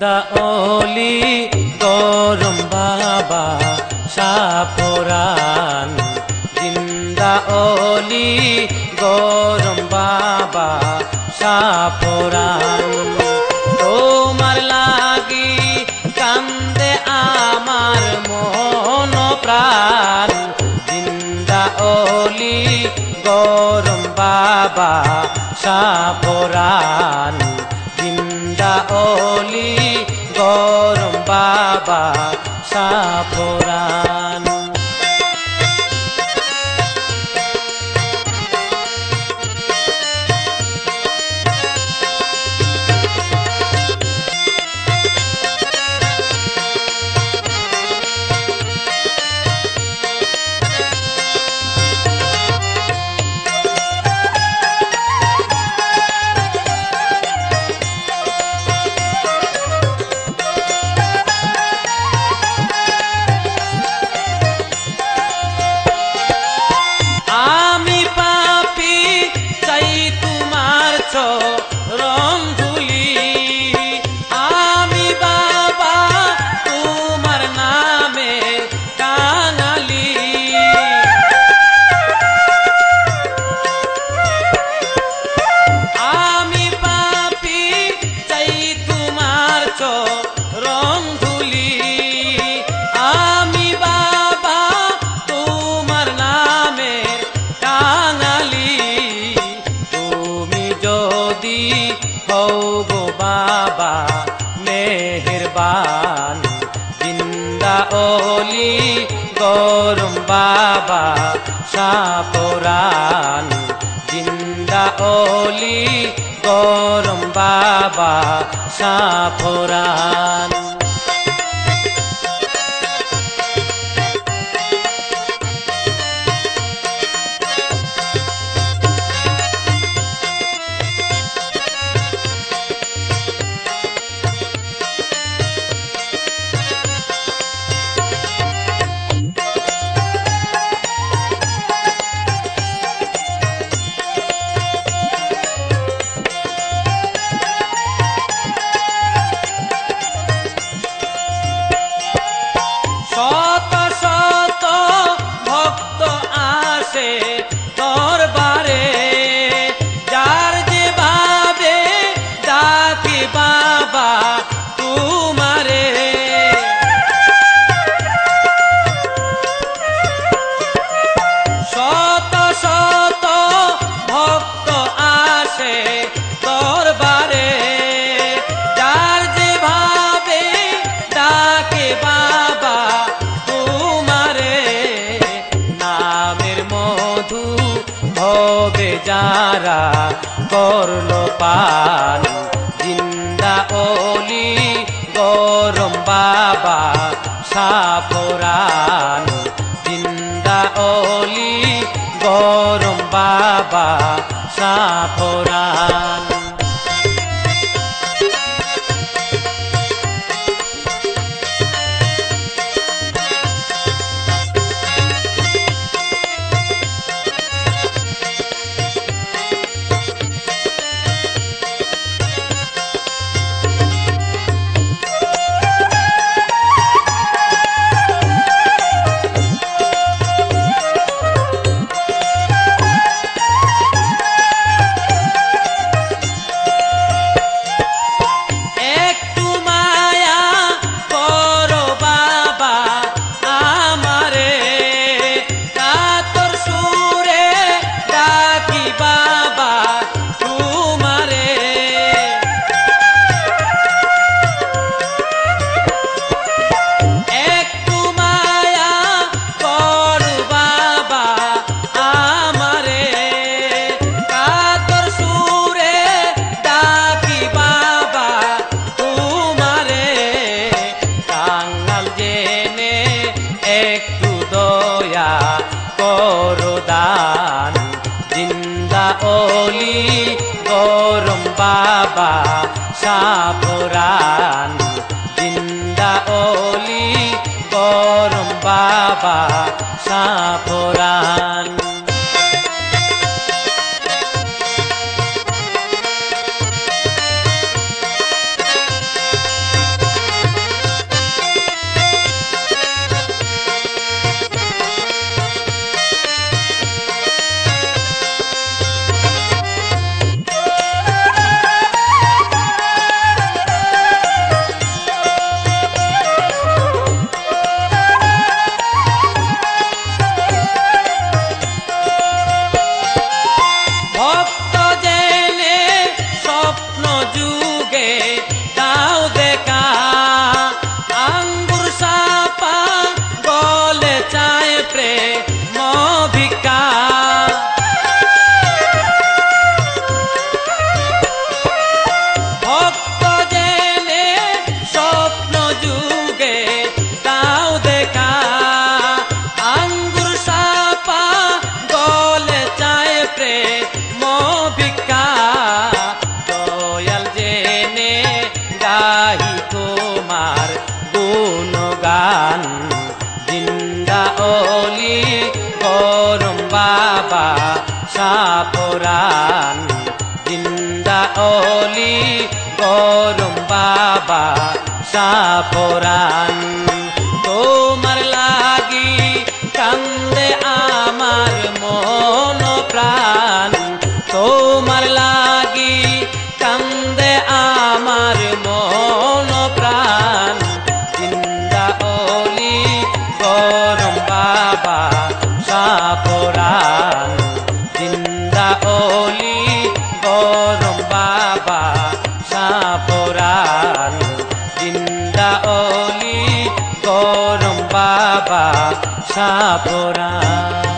জিন্দা অলি গরম বাবা সাপরান, জিন্দা অলি গরম বাবা সাপরান। তোমার লাগি কান্দে আমার মন প্রাণ, জিন্দা অলি গরম বাবা সাপরান, জিন্দা অলি গরম বাবা সাপরান। বাবা মেহেরবান, জিন্দা অলি গরম বাবা সাপরান, জিন্দা অলি গরম বাবা সাপরান। শত শত ভক্ত আসে দরবারে, যার যে ভাবে ডাকে বাবা তোমারে। শত শত ভক্ত আসে দরবারে, যার যে ভাবে ডাকে বাবা হবে যারা করলো পান, জিন্দা অলি গরম বাবা সাপরান, জিন্দা অলি গরম বাবা সাপরান। একটু দয়া করো দান, জিন্দা অলি গরম বাবা সাপরান, জিন্দা অলি গরম বাবা সাপরান। ওলি গরম বাবা সাপরান জিন্দা ওলি গরম বাবা সাপরান তোমার লাগি কান্দে আমার মন প্রাণ তোমার লাগি কান্দে আমার মন প্রাণ জিন্দা ওলি গরম বাবা সাপরান জিন্দা ওলি গরম বাবা সাপরান জিন্দা ওলি গরম বাবা সাপরান।